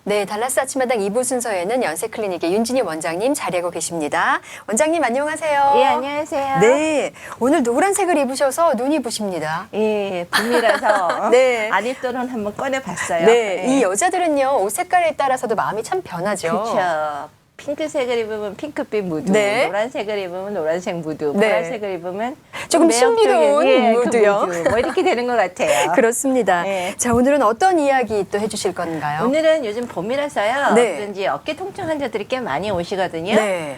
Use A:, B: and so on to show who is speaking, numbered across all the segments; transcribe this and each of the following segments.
A: 네, 달라스 아침마당 2부 순서에는 연세클리닉의 윤진희 원장님 자리하고 계십니다. 원장님 안녕하세요.
B: 예, 안녕하세요.
A: 네, 오늘 노란색을 입으셔서 눈이 부십니다.
B: 예, 봄이라서
A: 네.
B: 안 입던 옷 한번 꺼내봤어요.
A: 네,
B: 예.
A: 이 여자들은요 옷 색깔에 따라서도 마음이 참 변하죠.
B: 그렇죠. 핑크색을 입으면 핑크빛 무드,
A: 네.
B: 노란색을 입으면 노란색 무드,
A: 네.
B: 보라색을 입으면
A: 조금
B: 매력적인,
A: 신비로운
B: 그
A: 무드요.
B: 무드. 뭐 이렇게 되는 것 같아요.
A: 그렇습니다.
B: 네.
A: 자, 오늘은 어떤 이야기 또 해주실 건가요?
B: 오늘은 요즘 봄이라서요.
A: 네.
B: 그런지 어깨 통증 환자들이 꽤 많이 오시거든요.
A: 네.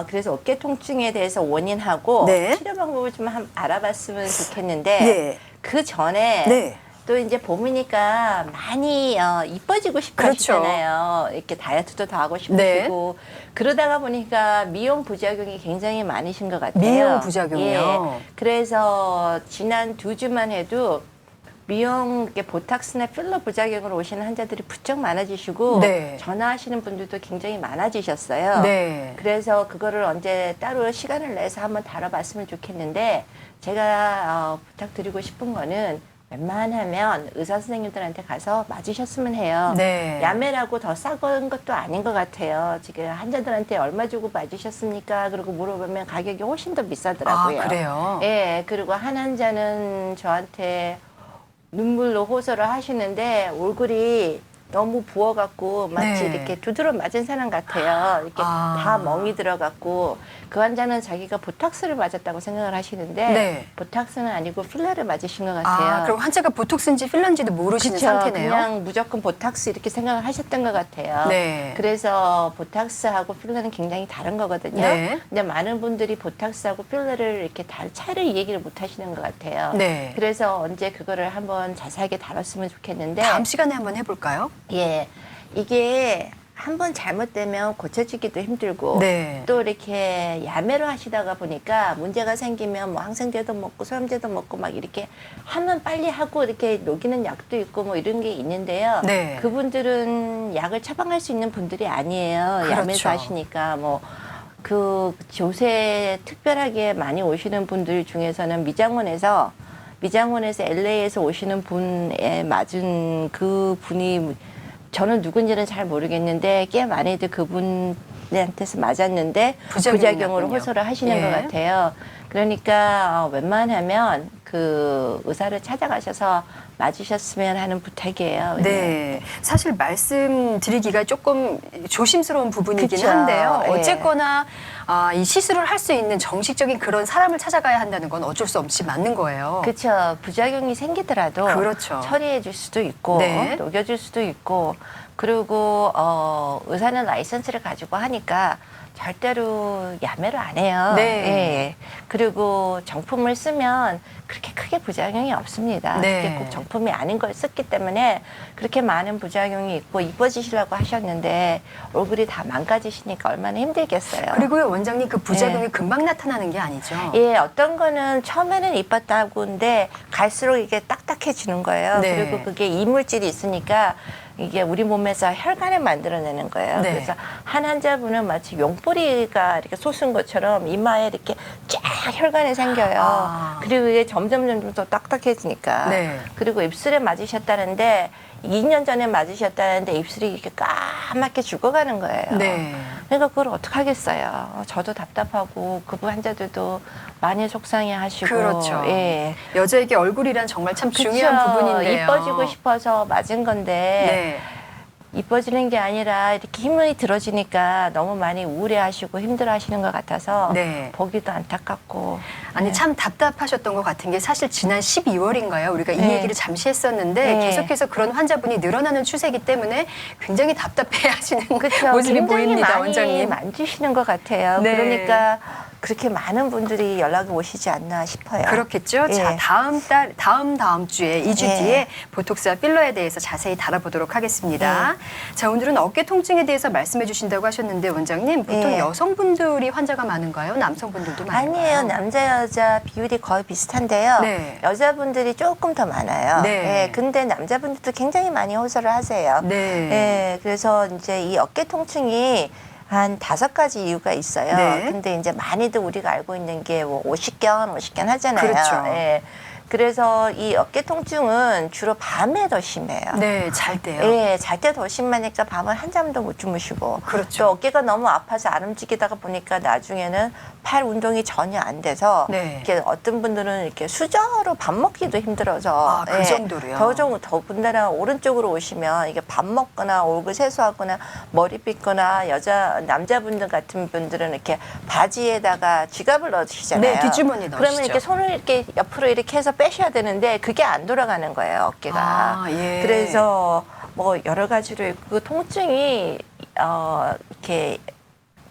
B: 그래서 어깨 통증에 대해서 원인하고
A: 네.
B: 치료 방법을 좀 알아봤으면 좋겠는데
A: 예.
B: 그 전에
A: 네.
B: 또 이제 봄이니까 많이 이뻐지고 싶어
A: 그렇죠.
B: 하시잖아요. 이렇게 다이어트도 더 하고 싶으시고
A: 네.
B: 그러다가 보니까 미용 부작용이 굉장히 많으신 것 같아요.
A: 미용 부작용이요?
B: 예. 그래서 지난 2주만 해도 미용 이렇게 보탁스나 필러 부작용으로 오시는 환자들이 부쩍 많아지시고
A: 네.
B: 전화하시는 분들도 굉장히 많아지셨어요.
A: 네.
B: 그래서 그거를 언제 따로 시간을 내서 한번 다뤄봤으면 좋겠는데 제가 부탁드리고 싶은 거는 웬만하면 의사 선생님들한테 가서 맞으셨으면 해요.
A: 네.
B: 야매라고 더 싸건 것도 아닌 것 같아요. 지금 환자들한테 얼마 주고 맞으셨습니까? 그리고 물어보면 가격이 훨씬 더 비싸더라고요.
A: 아, 그래요?
B: 예, 그리고 한 환자는 저한테 눈물로 호소를 하시는데 얼굴이 너무 부어갖고 마치
A: 네.
B: 이렇게 두드러 맞은 사람 같아요. 이렇게 다 멍이 들어갔고 그 환자는 자기가 보톡스를 맞았다고 생각을 하시는데
A: 네.
B: 보톡스는 아니고 필러를 맞으신 것 같아요.
A: 그럼 환자가 보톡스인지 필러인지도 모르시는
B: 그쵸,
A: 상태네요.
B: 그냥 무조건 보톡스 이렇게 생각을 하셨던 것 같아요.
A: 네.
B: 그래서 보톡스하고 필러는 굉장히 다른 거거든요.
A: 네.
B: 근데 많은 분들이 보톡스하고 필러를 이렇게 차이를 얘기를 못 하시는 것 같아요.
A: 네.
B: 그래서 언제 그거를 한번 자세하게 다뤘으면 좋겠는데
A: 다음 시간에 한번 해볼까요?
B: 예, 이게 한번 잘못되면 고쳐지기도 힘들고
A: 네.
B: 또 이렇게 야매로 하시다가 보니까 문제가 생기면 뭐 항생제도 먹고 소염제도 먹고 막 이렇게 하면 빨리 하고 이렇게 녹이는 약도 있고 뭐 이런 게 있는데요.
A: 네.
B: 그분들은 약을 처방할 수 있는 분들이 아니에요.
A: 그렇죠.
B: 야매서 하시니까 뭐 그 요새 특별하게 많이 오시는 분들 중에서는 미장원에서 LA에서 오시는 분에 맞은 그 분이 저는 누군지는 잘 모르겠는데 꽤 많이들 그분한테서 맞았는데 부작용으로 호소를 하시는
A: 예.
B: 것 같아요. 그러니까 웬만하면 그 의사를 찾아가셔서 맞으셨으면 하는 부탁이에요.
A: 네. 사실 말씀드리기가 조금 조심스러운 부분이긴
B: 그쵸.
A: 한데요.
B: 예.
A: 어쨌거나 이 시술을 할 수 있는 정식적인 그런 사람을 찾아가야 한다는 건 어쩔 수 없이 맞는 거예요.
B: 그렇죠. 부작용이 생기더라도
A: 그렇죠.
B: 처리해 줄 수도 있고
A: 네.
B: 녹여줄 수도 있고 그리고 의사는 라이선스를 가지고 하니까 절대로 야매로 안 해요.
A: 네.
B: 예. 그리고 정품을 쓰면 그렇게 크게 부작용이 없습니다.
A: 네.
B: 그게 꼭 정품이 아닌 걸 썼기 때문에 그렇게 많은 부작용이 있고 이뻐지시려고 하셨는데 얼굴이 다 망가지시니까 얼마나 힘들겠어요.
A: 그리고요, 원장님 그 부작용이
B: 예.
A: 금방 나타나는 게 아니죠.
B: 예, 어떤 거는 처음에는 이뻤다고 하는데 갈수록 이게 딱딱해지는 거예요.
A: 네.
B: 그리고 그게 이물질이 있으니까 이게 우리 몸에서 혈관을 만들어내는 거예요.
A: 네.
B: 그래서 한 환자분은 마치 용뿌리가 이렇게 솟은 것처럼 이마에 이렇게 쫙 혈관이 생겨요. 그리고 이게 점점 더 딱딱해지니까.
A: 네.
B: 그리고 입술에 맞으셨다는데 2년 전에 맞으셨다는데 입술이 이렇게 까맣게 죽어가는 거예요.
A: 네.
B: 그러니까 그걸 어떡하겠어요. 저도 답답하고 그분 환자들도 많이 속상해하시고.
A: 그렇죠.
B: 예.
A: 여자에게 얼굴이란 정말 참 중요한
B: 그쵸.
A: 부분인데요.
B: 이뻐지고 싶어서 맞은 건데
A: 네.
B: 이뻐지는 게 아니라 이렇게 힘이 들어지니까 너무 많이 우울해하시고 힘들어하시는 것 같아서
A: 네.
B: 보기도 안타깝고.
A: 아니
B: 네.
A: 참 답답하셨던 것 같은 게 사실 지난 12월인가요? 우리가 이
B: 네.
A: 얘기를 잠시 했었는데
B: 네.
A: 계속해서 그런 환자분이 늘어나는 추세이기 때문에 굉장히 답답해하시는
B: 그쵸.
A: 모습이
B: 굉장히
A: 보입니다,
B: 많이
A: 원장님.
B: 만지시는 것 같아요.
A: 네.
B: 그러니까 그렇게 많은 분들이 연락이 오시지 않나 싶어요.
A: 그렇겠죠.
B: 예.
A: 자, 다음 주에 2주
B: 예.
A: 뒤에 보톡스와 필러에 대해서 자세히 다뤄보도록 하겠습니다.
B: 예.
A: 자, 오늘은 어깨 통증에 대해서 말씀해 주신다고 하셨는데 원장님 보통
B: 예.
A: 여성분들이 환자가 많은가요? 남성분들도 많은가요?
B: 아니에요. 남자 여자 비율이 거의 비슷한데요.
A: 네.
B: 여자분들이 조금 더 많아요.
A: 네.
B: 예, 근데 남자분들도 굉장히 많이 호소를 하세요.
A: 네.
B: 예, 그래서 이제 이 어깨 통증이 한 5가지 이유가 있어요.
A: 네.
B: 근데 이제 많이들 우리가 알고 있는 게 뭐 오십견 하잖아요.
A: 그렇죠.
B: 예. 그래서 이 어깨 통증은 주로 밤에 더 심해요.
A: 네, 잘 때요.
B: 예, 잘 때 더 심하니까 밤을 한잠도 못 주무시고.
A: 그렇죠.
B: 또 어깨가 너무 아파서 안 움직이다가 보니까 나중에는 팔 운동이 전혀 안 돼서
A: 네.
B: 이렇게 어떤 분들은 이렇게 수저로 밥 먹기도 힘들어서.
A: 아, 그 정도로요?
B: 더군다나 오른쪽으로 오시면 이게 밥 먹거나 얼굴 세수하거나 머리 빗거나 남자분들 같은 분들은 이렇게 바지에다가 지갑을 넣으시잖아요.
A: 네, 뒷주머니에
B: 그러면
A: 넣으시죠.
B: 이렇게 손을 이렇게 옆으로 이렇게 해서 빼셔야 되는데 그게 안 돌아가는 거예요, 어깨가.
A: 아, 예.
B: 그래서 뭐 여러 가지로 있고 통증이 이렇게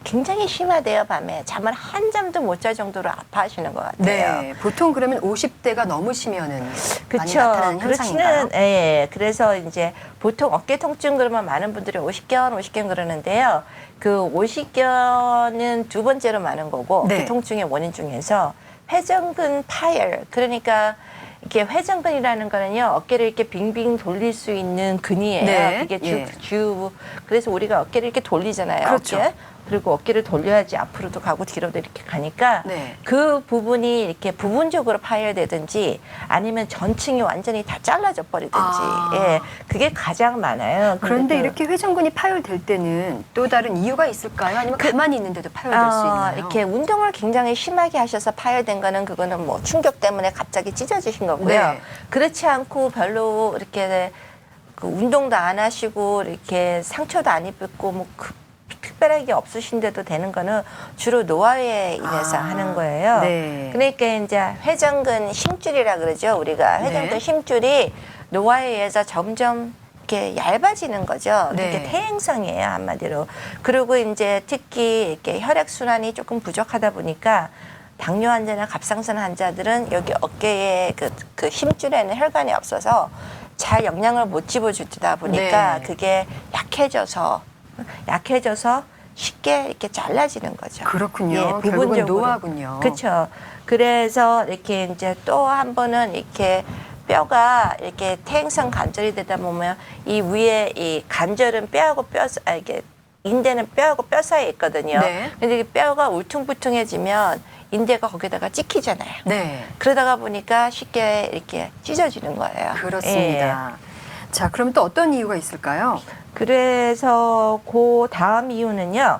B: 굉장히 심하대요, 밤에. 잠을 한 잠도 못 잘 정도로 아파하시는 것 같아요.
A: 네, 보통 그러면 50대가 넘으시면은 많이
B: 그렇죠.
A: 나타나는 현상인가요?
B: 예. 그래서 이제 보통 어깨 통증 그러면 많은 분들이 오십견 그러는데요. 그 오십견은 두 번째로 많은 거고
A: 네.
B: 그 통증의 원인 중에서 회전근 파열. 그러니까 이게 회전근이라는 거는요, 어깨를 이렇게 빙빙 돌릴 수 있는 근이에요.
A: 네.
B: 그게
A: 예.
B: 그래서 우리가 어깨를 이렇게 돌리잖아요.
A: 그렇죠.
B: 어깨. 그리고 어깨를 돌려야지 앞으로도 가고 뒤로도 이렇게 가니까
A: 네.
B: 그 부분이 이렇게 부분적으로 파열되든지 아니면 전층이 완전히 다 잘라져 버리든지
A: 아.
B: 예, 그게 가장 많아요.
A: 그런데
B: 근데
A: 이렇게 회전근이 파열될 때는 또 다른 이유가 있을까요? 아니면 가만히 있는데도 파열될 수 있나요?
B: 이렇게 운동을 굉장히 심하게 하셔서 파열된 거는 그거는 뭐 충격 때문에 갑자기 찢어지신 거고요.
A: 네.
B: 그렇지 않고 별로 이렇게 그 운동도 안 하시고 이렇게 상처도 안 입고 뭐 특별하게 없으신데도 되는 거는 주로 노화에 인해서 하는 거예요.
A: 네.
B: 그러니까 이제 회전근 심줄이라 그러죠. 우리가 회전근
A: 네.
B: 심줄이 노화에 의해서 점점 이렇게 얇아지는 거죠.
A: 네.
B: 이게 퇴행성이에요, 한마디로. 그리고 이제 특히 이렇게 혈액 순환이 조금 부족하다 보니까 당뇨 환자나 갑상선 환자들은 여기 어깨에 그 심줄에는 혈관이 없어서 잘 영양을 못 집어주다 보니까
A: 네.
B: 그게 약해져서 쉽게 이렇게 잘라지는 거죠.
A: 그렇군요. 결국은 노화군요.
B: 그렇죠. 그래서 이렇게 이제 또 한 번은 이렇게 뼈가 이렇게 퇴행성 관절이 되다 보면 이 위에 이 관절은 이게 인대는 뼈하고 뼈 사이에 있거든요.
A: 네.
B: 근데 이 뼈가 울퉁불퉁해지면 인대가 거기다가 찍히잖아요.
A: 네.
B: 그러다가 보니까 쉽게 이렇게 찢어지는 거예요.
A: 그렇습니다.
B: 예.
A: 자, 그럼 또 어떤 이유가 있을까요?
B: 그래서 그 다음 이유는요.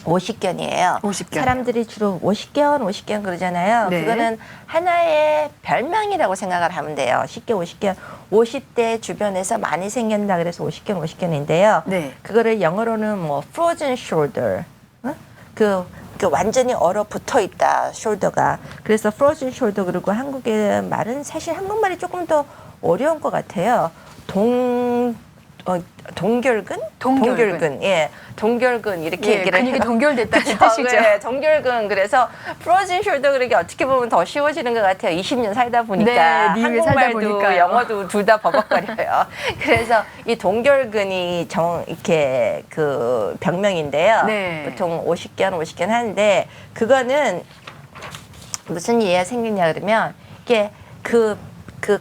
B: 오십견이에요.
A: 오십견.
B: 사람들이 주로 오십견 그러잖아요.
A: 네.
B: 그거는 하나의 별명이라고 생각을 하면 돼요. 쉽게 오십견. 50대 주변에서 많이 생긴다 그래서 오십견인데요.
A: 네.
B: 그거를 영어로는 뭐 frozen shoulder. 그 완전히 얼어붙어 있다, 숄더가. 그래서 frozen shoulder. 그리고 한국의 말은 사실 한국말이 조금 더 어려운 것 같아요. 동결근?
A: 동결근.
B: 예. 동결근. 이렇게
A: 예,
B: 얘기를
A: 근육이
B: 해요.
A: 동결됐다는
B: 그쵸?
A: 뜻이죠.
B: 네, 동결근. 그래서 프로즌 숄더 그렇게 어떻게 보면 더 쉬워지는 것 같아요. 20년 살다 보니까.
A: 네, 미국에 살다
B: 한국말도
A: 보니까요.
B: 영어도 둘 다 버벅거려요. 그래서 이 동결근이 이렇게 그 병명인데요.
A: 네.
B: 보통 50견 하는데 그거는 무슨 이해가 생기냐 그러면 이게 그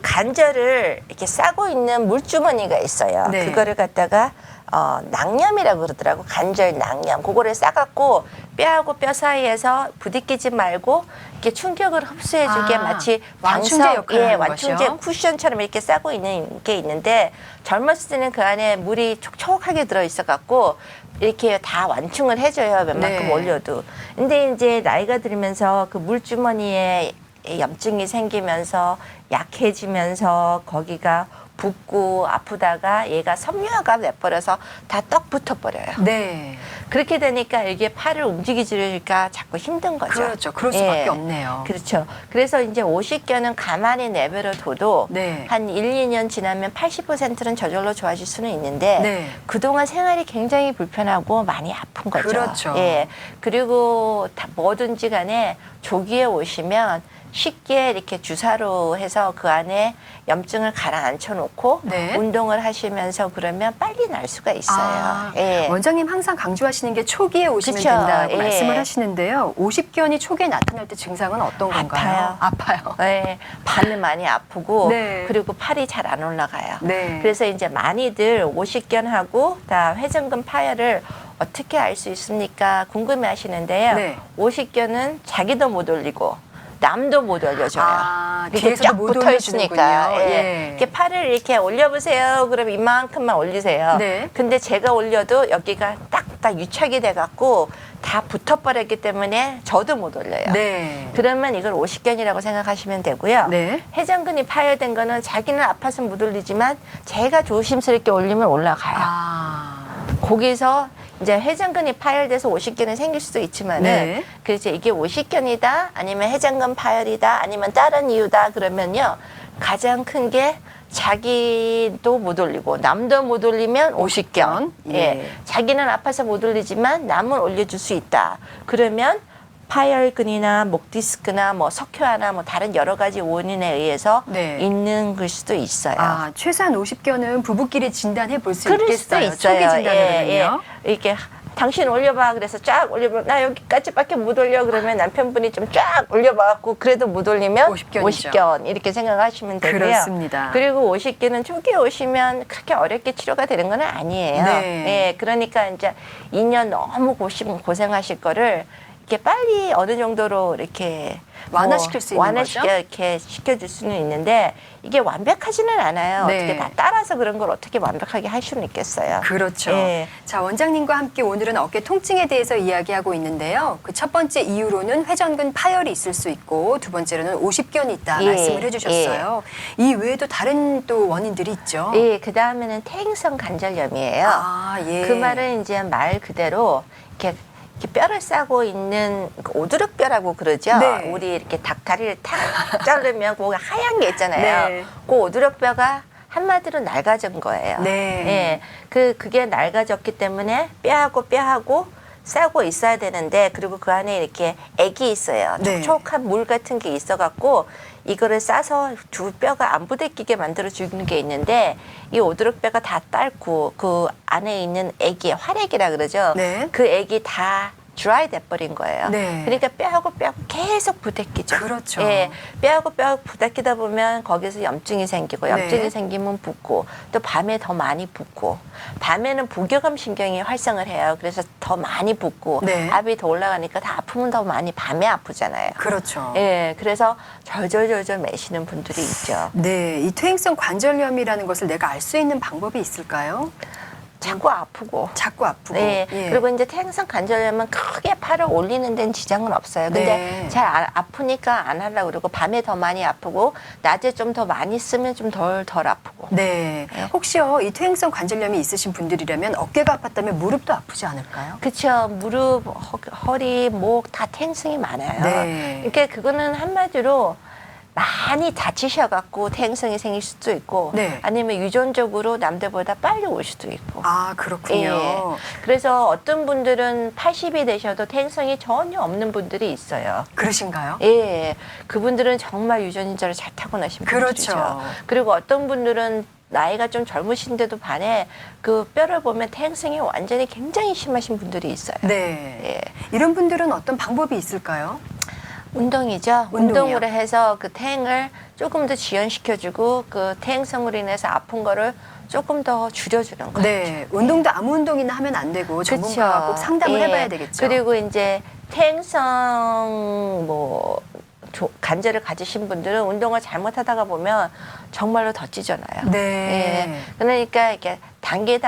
B: 관절을 이렇게 싸고 있는 물주머니가 있어요.
A: 네.
B: 그거를 갖다가 낭염이라고 그러더라고. 관절 낭염. 그거를 싸갖고 뼈하고 뼈 사이에서 부딪히지 말고 이렇게 충격을 흡수해주게 마치
A: 완충제 역할을 하는
B: 완충제
A: 것이요?
B: 쿠션처럼 이렇게 싸고 있는 게 있는데 젊었을 때는 그 안에 물이 촉촉하게 들어있어갖고 이렇게 다 완충을 해줘요. 웬만큼
A: 네.
B: 올려도. 근데 이제 나이가 들면서 그 물주머니에 염증이 생기면서 약해지면서 거기가 붓고 아프다가 얘가 섬유화가 돼버려서 다 떡 붙어버려요.
A: 네.
B: 그렇게 되니까 이게 팔을 움직이기가 자꾸 힘든 거죠.
A: 그렇죠. 그럴 수밖에 없네요.
B: 그렇죠. 그래서 이제 50견은 가만히 내버려둬도
A: 네.
B: 한 1, 2년 지나면 80%는 저절로 좋아질 수는 있는데
A: 네.
B: 그동안 생활이 굉장히 불편하고 많이 아픈 거죠.
A: 그렇죠.
B: 예. 그리고 뭐든지 간에 조기에 오시면 쉽게 이렇게 주사로 해서 그 안에 염증을 가라앉혀 놓고
A: 네.
B: 운동을 하시면서 그러면 빨리 날 수가 있어요. 예.
A: 원장님 항상 강조하시는 게 초기에 오시면
B: 그쵸.
A: 된다고
B: 예.
A: 말씀을 하시는데요. 50견이 초기에 나타날 때 증상은 어떤 건가요? 아파요.
B: 네, 발은 많이 아프고
A: 네.
B: 그리고 팔이 잘 안 올라가요.
A: 네.
B: 그래서 이제 많이들 오십견하고 다 회전근 파열을 어떻게 알 수 있습니까? 궁금해 하시는데요.
A: 네.
B: 오십견은 자기도 못 올리고 남도 못 올려줘요.
A: 아,
B: 이렇게
A: 뒤에서도
B: 쫙
A: 못
B: 붙어 있으니까.
A: 올려주는군요.
B: 예.
A: 예.
B: 이렇게 팔을 이렇게 올려보세요. 그럼 이만큼만 올리세요.
A: 네.
B: 근데 제가 올려도 여기가 딱딱 유착이 돼갖고 다 붙어버렸기 때문에 저도 못 올려요.
A: 네.
B: 그러면 이걸 오십견이라고 생각하시면 되고요.
A: 네.
B: 회전근이 파열된 거는 자기는 아파서 못 올리지만 제가 조심스럽게 올리면 올라가요.
A: 아.
B: 거기서 이제 회전근이 파열돼서 오십견이 생길 수도 있지만은
A: 네.
B: 그래서 이게 오십견이다 아니면 회전근 파열이다 아니면 다른 이유다 그러면요 가장 큰 게 자기도 못 올리고 남도 못 올리면 오십견.
A: 예.
B: 예. 자기는 아파서 못 올리지만 남은 올려줄 수 있다. 그러면 파열근이나 목 디스크나 뭐 석회화나 뭐 다른 여러 가지 원인에 의해서
A: 네.
B: 있는 걸 수도 있어요.
A: 아, 최소한 50견은 부부끼리 진단해 볼 수
B: 그럴 수도
A: 있겠어요. 초기
B: 있어요.
A: 진단으로는요.
B: 이렇게 당신 올려봐. 그래서 쫙 올려봐. 나 여기까지밖에 못 올려. 그러면 남편분이 좀 쫙 올려봐갖고 그래도 못 올리면
A: 50견이죠.
B: 50견 이렇게 생각하시면 되고요.
A: 그렇습니다.
B: 그리고 50견은 초기에 오시면 그렇게 어렵게 치료가 되는 건 아니에요.
A: 네.
B: 예, 그러니까 이제 2년 너무 고생하실 거를 이렇게 빨리 어느 정도로 이렇게
A: 완화시킬 수 있는
B: 완화시켜
A: 거죠?
B: 이렇게 시켜줄 수는 있는데 이게 완벽하지는 않아요.
A: 네.
B: 어떻게 다 따라서 그런 걸 어떻게 완벽하게 할 수는 있겠어요.
A: 그렇죠.
B: 예.
A: 자, 원장님과 함께 오늘은 어깨 통증에 대해서 이야기하고 있는데요. 그 첫 번째 이유로는 회전근 파열이 있을 수 있고 두 번째로는 오십견이 있다
B: 예,
A: 말씀을 해주셨어요. 이 외에도 다른 또 원인들이 있죠.
B: 예, 그 다음에는 퇴행성 관절염이에요.
A: 아, 예.
B: 그 말은 이제 말 그대로 이렇게 뼈를 싸고 있는 그 오두룩뼈라고 그러죠.
A: 네.
B: 우리 이렇게 닭다리를 탁 자르면 거기 하얀 게 있잖아요.
A: 네.
B: 그 오두룩뼈가 한마디로 낡아진 거예요.
A: 네.
B: 예, 그게 낡아졌기 때문에 뼈하고 싸고 있어야 되는데 그리고 그 안에 이렇게 액이 있어요.
A: 네.
B: 촉촉한 물 같은 게 있어갖고 이거를 싸서 두 뼈가 안 부대끼게 만들어 주는 게 있는데 이 오두룩뼈가 다 닳고 그 안에 있는 액이 활액이라 그러죠.
A: 네.
B: 그 액이 다 드라이 돼버린 거예요.
A: 네.
B: 그러니까 뼈하고 계속 부대끼죠.
A: 그렇죠.
B: 예, 뼈하고 부대끼다 보면 거기서 염증이 생기고 염증이
A: 네.
B: 생기면 붓고 또 밤에 더 많이 붓고 밤에는 부교감 신경이 활성을 해요. 그래서 더 많이 붓고
A: 네.
B: 압이 더 올라가니까 다 아프면 더 많이 밤에 아프잖아요.
A: 그렇죠.
B: 예, 그래서 절절절절 매시는 분들이 있죠.
A: 네, 이 퇴행성 관절염이라는 것을 내가 알 수 있는 방법이 있을까요?
B: 자꾸 아프고.
A: 자꾸 아프고.
B: 네.
A: 예.
B: 그리고 이제 퇴행성 관절염은 크게 팔을 올리는 데는 지장은 없어요. 근데
A: 네.
B: 잘 아프니까 안 하려고 그러고 밤에 더 많이 아프고 낮에 좀 더 많이 쓰면 좀 덜 아프고.
A: 네. 혹시요, 이 퇴행성 관절염이 있으신 분들이라면 어깨가 아팠다면 무릎도 아프지 않을까요?
B: 그렇죠. 무릎, 허리, 목 다 퇴행성이 많아요.
A: 네.
B: 그러니까 그거는 한마디로 많이 다치셔갖고 퇴행성이 생길 수도 있고
A: 네.
B: 아니면 유전적으로 남들보다 빨리 올 수도 있고.
A: 아, 그렇군요.
B: 예. 그래서 어떤 분들은 80이 되셔도 퇴행성이 전혀 없는 분들이 있어요.
A: 그러신가요?
B: 예, 그분들은 정말 유전인자를 잘 타고나신 분들이죠.
A: 그렇죠.
B: 그리고 어떤 분들은 나이가 좀 젊으신데도 반해 그 뼈를 보면 퇴행성이 완전히 굉장히 심하신 분들이 있어요.
A: 네.
B: 예.
A: 이런 분들은 어떤 방법이 있을까요?
B: 운동이죠.
A: 운동이요.
B: 운동으로 해서 그 퇴행을 조금 더 지연시켜주고 그 퇴행성으로 인해서 아픈 거를 조금 더 줄여주는 거죠.
A: 네. 운동도 아무 운동이나 하면 안 되고 전문가와 꼭 상담을
B: 예.
A: 해봐야 되겠죠.
B: 그리고 이제 퇴행성 뭐 관절을 가지신 분들은 운동을 잘못하다가 보면 정말로 더 찢어나요.
A: 네.
B: 예. 그러니까 이렇게 단계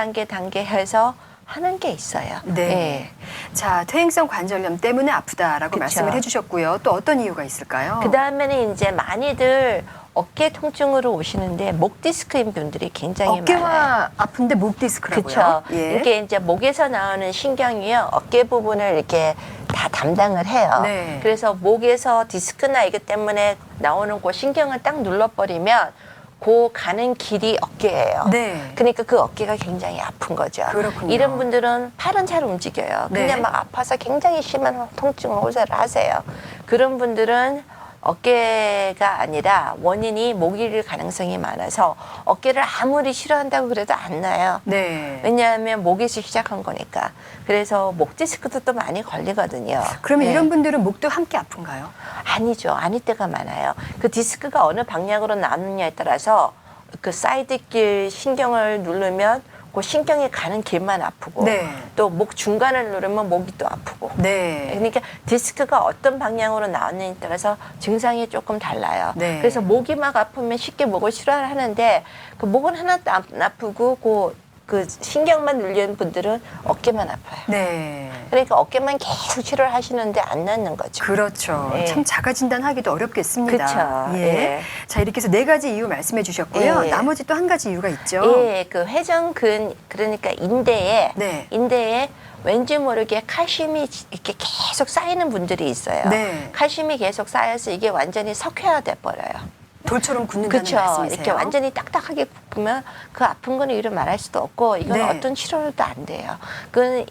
B: 해서 하는 게 있어요.
A: 네.
B: 예.
A: 자, 퇴행성 관절염 때문에 아프다라고
B: 그쵸.
A: 말씀을 해주셨고요. 또 어떤 이유가 있을까요?
B: 그 다음에는 이제 많이들 어깨 통증으로 오시는데 목 디스크인 분들이 굉장히 많아요.
A: 어깨와 아픈데 목 디스크라고요?
B: 그렇죠.
A: 예.
B: 이게 이제 목에서 나오는 신경이요, 어깨 부분을 이렇게 다 담당을 해요.
A: 네.
B: 그래서 목에서 디스크나 이것 때문에 나오는 그 신경을 딱 눌러버리면 그 가는 길이 어깨예요.
A: 네.
B: 그러니까 그 어깨가 굉장히 아픈 거죠.
A: 그렇군요.
B: 이런 분들은 팔은 잘 움직여요.
A: 네.
B: 그냥 막 아파서 굉장히 심한 통증을 호소를 하세요. 그런 분들은 어깨가 아니라 원인이 목일 가능성이 많아서 어깨를 아무리 싫어한다고 그래도 안 나요.
A: 네.
B: 왜냐하면 목에서 시작한 거니까. 그래서 목 디스크도 또 많이 걸리거든요.
A: 그러면
B: 네.
A: 이런 분들은 목도 함께 아픈가요?
B: 아니죠. 아닐 때가 많아요. 그 디스크가 어느 방향으로 나누냐에 따라서 그 사이드길 신경을 누르면 그 신경이 가는 길만 아프고
A: 네.
B: 또 목 중간을 누르면 목이 또 아프고
A: 네.
B: 그러니까 디스크가 어떤 방향으로 나오느냐에 따라서 증상이 조금 달라요.
A: 네.
B: 그래서 목이 막 아프면 쉽게 목을 치료하는데 그 목은 하나도 안 아프고 그 신경만 눌리는 분들은 어깨만 아파요.
A: 네.
B: 그러니까 어깨만 계속 치료를 하시는데 안 낫는 거죠.
A: 그렇죠.
B: 예.
A: 참 자가 진단하기도 어렵겠습니다.
B: 그쵸.
A: 예.
B: 예.
A: 자, 이렇게 해서 4가지 이유 말씀해 주셨고요.
B: 예.
A: 나머지 또 한 가지 이유가 있죠.
B: 예, 그 회전근 그러니까 인대에
A: 네.
B: 왠지 모르게 칼슘이 이렇게 계속 쌓이는 분들이 있어요.
A: 네.
B: 칼슘이 계속 쌓여서 이게 완전히 석회화돼 버려요.
A: 돌처럼 굳는다는
B: 그렇죠.
A: 말씀이세요?
B: 이렇게 완전히 딱딱하게 굽으면 그 아픈 거는 이루 말할 수도 없고 이건
A: 네.
B: 어떤 치료도 안 돼요.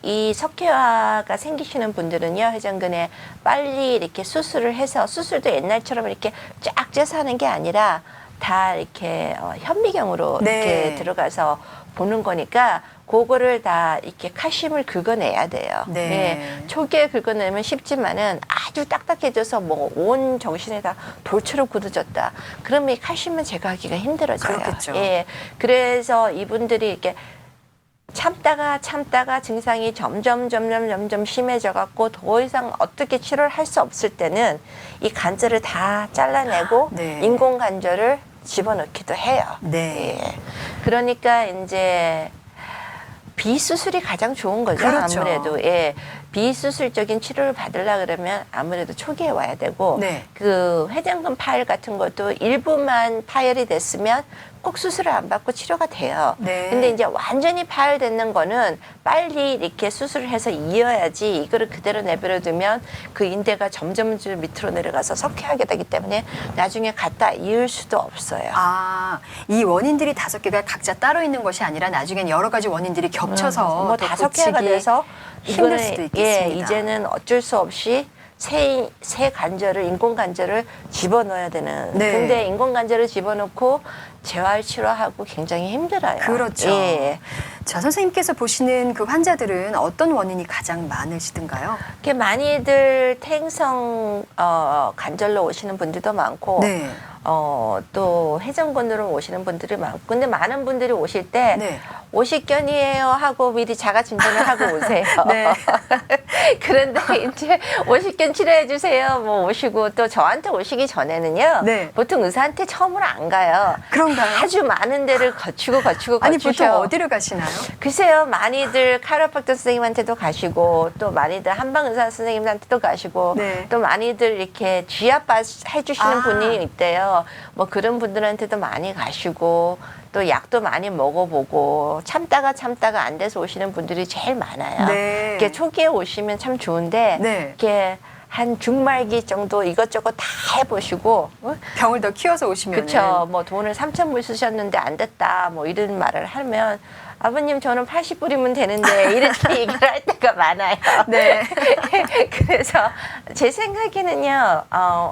B: 이 석회화가 생기시는 분들은요 회전근에 빨리 이렇게 수술을 해서 수술도 옛날처럼 이렇게 쫙 째서 하는 게 아니라 다 이렇게 현미경으로
A: 네.
B: 이렇게 들어가서 보는 거니까 그거를 다 이렇게 칼슘을 긁어내야 돼요.
A: 네.
B: 예, 초기에 긁어내면 쉽지만은 아주 딱딱해져서 뭐 온 정신에 다 돌처럼 굳어졌다. 그러면 이 칼슘은 제거하기가 힘들어져요.
A: 그렇겠죠.
B: 예, 그래서 이분들이 이렇게 참다가 증상이 점점 심해져 갖고 더 이상 어떻게 치료를 할 수 없을 때는 이 관절을 다 잘라내고
A: 네.
B: 인공 관절을 집어넣기도 해요.
A: 네.
B: 예. 그러니까 이제 비수술이 가장 좋은 거죠.
A: 그렇죠.
B: 아무래도 예. 비수술적인 치료를 받으려 그러면 아무래도 초기에 와야 되고
A: 네.
B: 그 회전근 파열 같은 것도 일부만 파열이 됐으면 꼭 수술을 안 받고 치료가 돼요.
A: 네.
B: 근데 이제 완전히 파열되는 거는 빨리 이렇게 수술을 해서 이어야지 이거를 그대로 내버려 두면 그 인대가 점점 밑으로 내려가서 석회하게 되기 때문에 나중에 갖다 이을 수도 없어요.
A: 아, 이 원인들이 5개가 각자 따로 있는 것이 아니라 나중엔 여러 가지 원인들이 겹쳐서
B: 뭐
A: 더
B: 다섯 개가
A: 고치기
B: 돼서
A: 힘들
B: 이거는
A: 수도 있겠습니다.
B: 예, 이제는 어쩔 수 없이 새 관절을 인공 관절을 집어넣어야 되는.
A: 네.
B: 근데 인공 관절을 집어넣고 재활 치료하고 굉장히 힘들어요.
A: 그렇죠.
B: 예.
A: 자, 선생님께서 보시는 그 환자들은 어떤 원인이 가장 많으시던가요?
B: 이렇게 많이들 퇴행성 관절로 오시는 분들도 많고
A: 네.
B: 또 회전근으로 오시는 분들이 많고 근데 많은 분들이 오실 때
A: 네.
B: 오십견이에요 하고 미리 자가 진단을 하고 오세요.
A: 네.
B: 그런데 이제 오십견 치료해 주세요. 뭐 오시고 또 저한테 오시기 전에는요.
A: 네.
B: 보통 의사한테 처음으로 안 가요.
A: 그런가요?
B: 아주 많은 데를 거치고
A: 아니, 보통
B: 거치셔.
A: 어디를 가시나요?
B: 글쎄요, 많이들 카이로프랙터 선생님한테도 가시고 또 많이들 한방 의사 선생님한테도 가시고
A: 네.
B: 또 많이들 이렇게 쥐압 해주시는
A: 아.
B: 분이 있대요. 뭐 그런 분들한테도 많이 가시고 또 약도 많이 먹어보고 참다가 안 돼서 오시는 분들이 제일 많아요.
A: 네.
B: 이렇게 초기에 오시면 참 좋은데
A: 네.
B: 이렇게 한 중말기 정도 이것저것 다 해보시고
A: 병을 더 키워서 오시면
B: 그렇죠. 뭐 돈을 3,000불 쓰셨는데 안 됐다. 뭐 이런 말을 하면 아버님 저는 80불이면 되는데 이렇게 얘기를 할 때가 많아요.
A: 네.
B: 그래서 제 생각에는요.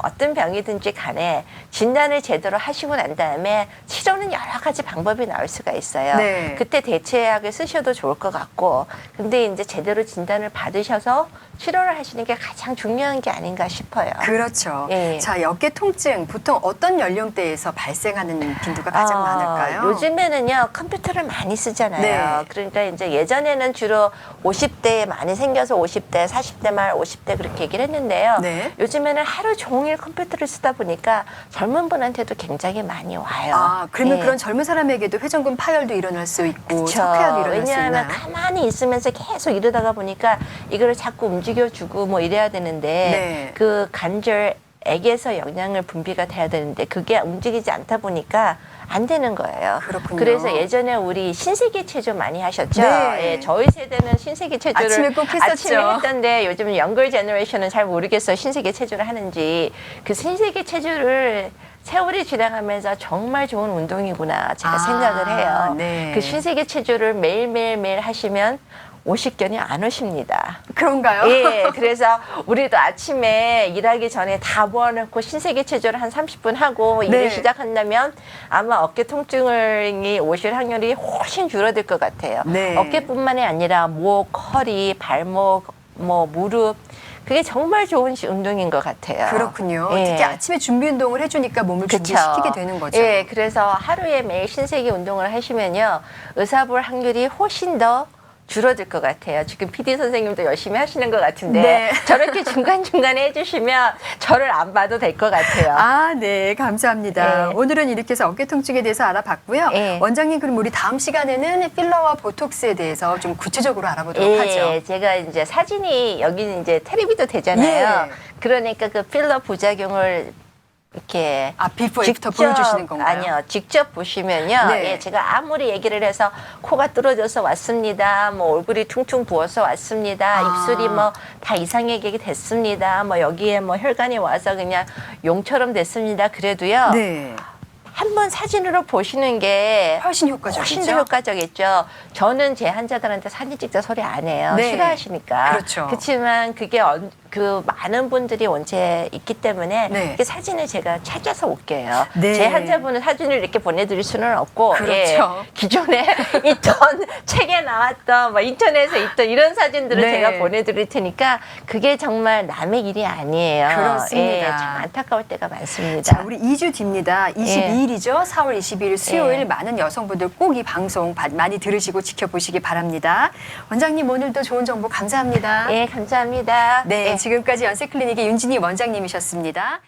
B: 어떤 병이든지 간에 진단을 제대로 하시고 난 다음에 치료는 여러 가지 방법이 나올 수가 있어요.
A: 네.
B: 그때 대체약을 쓰셔도 좋을 것 같고 근데 이제 제대로 진단을 받으셔서 치료를 하시는 게 가장 중요한 게 아닌가 싶어요.
A: 그렇죠.
B: 예.
A: 자, 어깨 통증 보통 어떤 연령대에서 발생하는 빈도가 가장 많을까요?
B: 요즘에는요 컴퓨터를 많이 쓰잖아요.
A: 네.
B: 그러니까 이제 예전에는 주로 50대에 많이 생겨서 50대, 40대 말 50대 그렇게 얘기를 했는데요.
A: 네.
B: 요즘에는 하루 종일 컴퓨터를 쓰다 보니까 젊은 분한테도 굉장히 많이 와요.
A: 아, 그러면
B: 예.
A: 그런 젊은 사람에게도 회전근 파열도 일어날 수 있고
B: 그쵸.
A: 석회화도 일어날 수
B: 왜냐하면
A: 있나요?
B: 가만히 있으면서 계속 이러다가 보니까 이거를 자꾸 움직여주고 뭐 이래야 되는데
A: 네.
B: 그 관절액에서 영양을 분비가 돼야 되는데 그게 움직이지 않다 보니까 안 되는 거예요.
A: 그렇군요.
B: 그래서 예전에 우리 신세계 체조 많이 하셨죠?
A: 네.
B: 예, 저희 세대는 신세계 체조를
A: 아침에 꼭 했었죠.
B: 아침에 했던데 요즘 영걸 제너레이션은 잘 모르겠어요. 신세계 체조를 하는지. 그 신세계 체조를 세월이 지나가면서 정말 좋은 운동이구나 제가 생각을 해요.
A: 네.
B: 그 신세계 체조를 매일 하시면 오십견이 안 오십니다.
A: 그런가요?
B: 예, 그래서 우리도 아침에 일하기 전에 다 모아놓고 신세계 체조를 한 30분 하고 일을
A: 네.
B: 시작한다면 아마 어깨 통증이 오실 확률이 훨씬 줄어들 것 같아요.
A: 네.
B: 어깨뿐만이 아니라 목, 허리, 발목, 뭐 무릎 그게 정말 좋은 운동인 것 같아요.
A: 그렇군요.
B: 예.
A: 특히 아침에 준비 운동을 해주니까 몸을 준비시키게 되는 거죠.
B: 예, 그래서 하루에 매일 신세계 운동을 하시면요, 의사 볼 확률이 훨씬 더 줄어들 것 같아요. 지금 PD 선생님도 열심히 하시는 것 같은데
A: 네.
B: 저렇게 중간중간에 해주시면 저를 안 봐도 될 것 같아요.
A: 아, 네. 감사합니다.
B: 예.
A: 오늘은 이렇게 해서 어깨 통증에 대해서 알아봤고요.
B: 예.
A: 원장님, 그럼 우리 다음 시간에는 필러와 보톡스에 대해서 좀 구체적으로 알아보도록
B: 예,
A: 하죠.
B: 제가 이제 사진이 여기는 이제 텔레비도 되잖아요.
A: 예.
B: 그러니까 그 필러 부작용을 이렇게
A: 아, 비포 애프터 보여주시는 건가요?
B: 아니요, 직접 보시면요.
A: 네.
B: 예, 제가 아무리 얘기를 해서 코가 뚫어져서 왔습니다. 뭐 얼굴이 퉁퉁 부어서 왔습니다.
A: 아.
B: 입술이 뭐 다 이상하게 됐습니다. 뭐 여기에 뭐 혈관이 와서 그냥 용처럼 됐습니다. 그래도요.
A: 네.
B: 한번 사진으로 보시는 게
A: 훨씬 효과적이죠.
B: 훨씬 더 효과적이죠. 저는 제 환자들한테 사진 찍자 소리 안 해요.
A: 네.
B: 싫어하시니까.
A: 그렇죠.
B: 그렇지만 그게 그 많은 분들이 원체 있기 때문에
A: 네.
B: 그 사진을 제가 찾아서 올게요.
A: 네.
B: 제 환자분은 사진을 이렇게 보내드릴 수는 없고,
A: 그렇죠.
B: 예, 기존에 있던 책에 나왔던 뭐 인터넷에 있던 이런 사진들을
A: 네.
B: 제가 보내드릴 테니까 그게 정말 남의 일이 아니에요.
A: 그렇습니다.
B: 예, 참 안타까울 때가 많습니다.
A: 자, 우리 2주 뒤입니다. 22일이죠. 4월 22일 수요일
B: 예.
A: 많은 여성분들 꼭 이 방송 많이 들으시고 지켜보시기 바랍니다. 원장님, 오늘도 좋은 정보 감사합니다.
B: 예, 감사합니다.
A: 네,
B: 예.
A: 지금까지 연세클리닉의 윤진희 원장님이셨습니다.